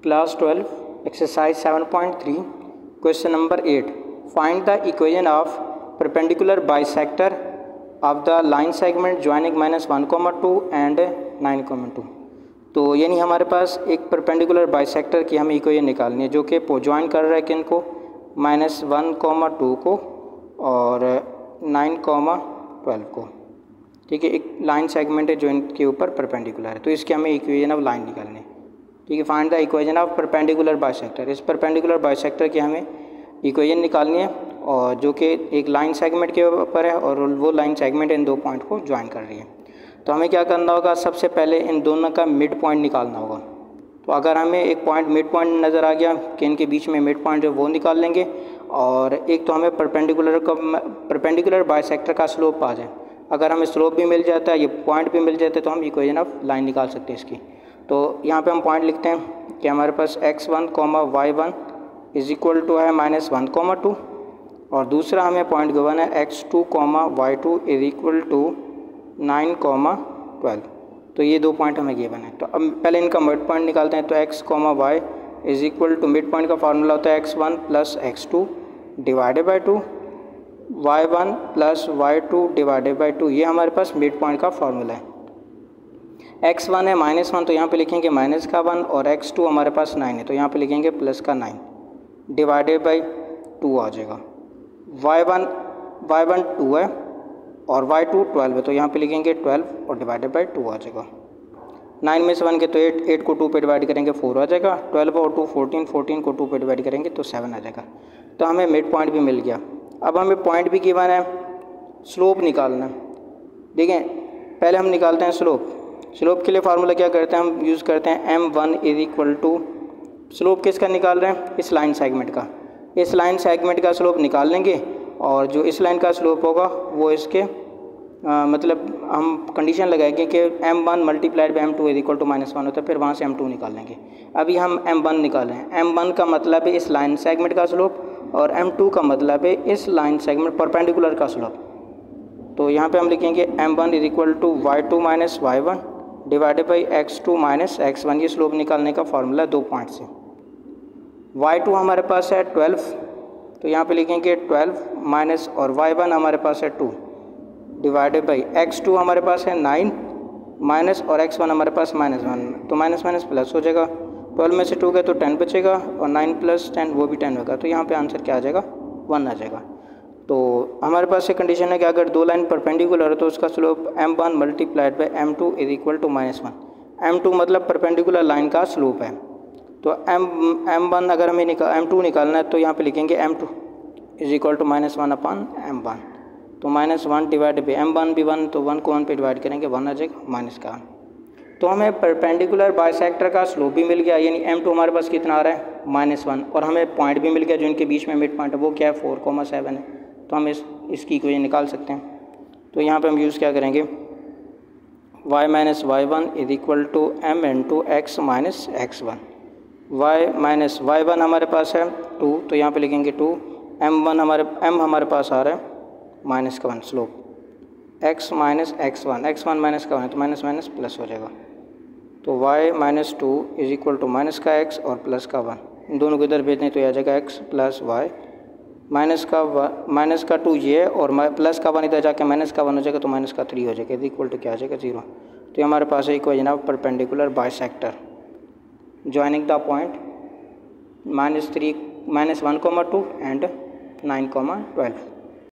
Class 12, exercise 7.3, question number 8. Find the equation of perpendicular bisector of the line segment joining -1,2 and 9,2. तो यानी हमारे पास एक perpendicular bisector की हमें इक्वेशन निकालनी है जो कि ज्वाइन कर रहा है किन को, -1,2 को और 9,12 को। ठीक है, एक लाइन सेगमेंट है जो इनके ऊपर परपेंडिकुलर है, तो इसके हमें इक्वेशन ऑफ लाइन निकालनी है। ठीक है, find the equation of perpendicular bisector. इस परपेंडिकुलर बाइसेक्टर की हमें इक्वेशन निकालनी है और जो कि एक लाइन सेगमेंट के ऊपर है और वो लाइन सेगमेंट इन दो पॉइंट को ज्वाइन कर रही है। तो हमें क्या करना होगा, सबसे पहले इन दोनों का मिड पॉइंट निकालना होगा। तो अगर हमें एक पॉइंट मिड पॉइंट नज़र आ गया कि इनके बीच में मिड पॉइंट है वो निकाल लेंगे, और एक तो हमें परपेंडिकुलर बाइसेक्टर का स्लोप आ जाए। अगर हमें स्लोप भी मिल जाता है, ये पॉइंट भी मिल जाते हैं, तो हम इक्वेशन ऑफ लाइन निकाल सकते हैं इसकी। तो यहाँ पे हम पॉइंट लिखते हैं कि हमारे पास x1, y1 is equal to है -1,2 और दूसरा हमें पॉइंट गिवन है x2, y2 is equal to 9,12। तो ये दो पॉइंट हमें गिवन है। तो अब पहले इनका मिड पॉइंट निकालते हैं। तो x, y is equal to mid point का फार्मूला होता है x1 plus x2 divided by 2, y1 plus y2 divided by 2। ये हमारे पास मिड पॉइंट का फार्मूला है। x1 है -1, तो यहाँ पे लिखेंगे माइनस का 1 और x2 हमारे पास 9 है, तो यहाँ पे लिखेंगे प्लस का 9 डिवाइडेड बाई 2 आ जाएगा। y1 2 है और y2 12 है, तो यहाँ पे लिखेंगे 12 और डिवाइडेड बाई 2 आ जाएगा। 9 में से 1 के तो 8 को 2 पे डिवाइड करेंगे 4 आ जाएगा। 12 और 2 14 को 2 पे डिवाइड करेंगे तो 7 आ जाएगा। तो हमें मिड पॉइंट भी मिल गया। अब हमें पॉइंट भी गिवन है, स्लोप निकालना है। देखें, पहले हम निकालते हैं स्लोप। स्लोप के लिए फार्मूला क्या करते हैं, हम यूज़ करते हैं m1 is equal to, slope किसका निकाल रहे हैं, इस लाइन सेगमेंट का। इस लाइन सेगमेंट का स्लोप निकाल लेंगे और जो इस लाइन का स्लोप होगा वो इसके मतलब हम कंडीशन लगाएंगे कि m1 multiplied by m2 is equal to -1 होता है, फिर वहाँ से m2 निकाल लेंगे। अभी हम m1 निकालें। m1 का मतलब है इस लाइन सेगमेंट का स्लोप और m2 का मतलब है इस लाइन सेगमेंट परपेंडिकुलर का स्लोप। तो यहाँ पे हम लिखेंगे m1 is equal to y2 minus y1 divided by x2 minus x1। ये स्लोप निकालने का फार्मूला 2 पॉइंट से। y2 हमारे पास है 12, तो यहाँ पे लिखेंगे 12 माइनस और y1 हमारे पास है 2 डिवाइडेड बाई x2 हमारे पास है 9 माइनस और x1 हमारे पास -1, तो माइनस माइनस प्लस हो जाएगा। 12 में से 2 गए तो 10 बचेगा और 9 प्लस 10 वो भी 10 होगा। तो यहाँ पे आंसर क्या आ जाएगा, 1 आ जाएगा। तो हमारे पास एक कंडीशन है कि अगर दो लाइन परपेंडिकुलर है तो उसका slope m1 multiplied by m2 is equal to -1। m2 मतलब परपेंडिकुलर लाइन का स्लोप है। तो m1 अगर हमें m2 निकालना है तो यहाँ पे लिखेंगे m2 is equal to -1 upon m1। तो -1 डिवाइड बाई m1 भी 1, तो 1 को 1 पे डिवाइड करेंगे 1 आ जाएगा माइनस का 1। तो हमें परपेंडिकुलर बाइसेक्टर का स्लोप भी मिल गया, यानी m2 हमारे पास कितना आ रहा है -1, और हमें पॉइंट भी मिल गया जो इनके बीच में मिड पॉइंट है, वो क्या है 4,7 है। तो हम इसकी इक्वेशन निकाल सकते हैं। तो यहाँ पे हम यूज़ क्या करेंगे, y minus y1 is equal to m into x minus x1। y minus y1 हमारे पास है 2, तो यहाँ पे लिखेंगे 2। m हमारे पास आ रहा है माइनस का 1 slope, x minus x1 minus का 1 है तो माइनस माइनस प्लस हो जाएगा। तो y minus 2 is equal to minus का x और प्लस का 1, इन दोनों को इधर भेजने तो आ जाएगा x प्लस y माइनस का 2 ये और प्लस का 1 इधर जाके माइनस का 1 हो जाएगा, तो माइनस का 3 हो जाएगा, इज इक्वल टू क्या आ जाएगा 0। तो ये हमारे पास है equation of perpendicular bisector joining the point -1,2 and 9,12।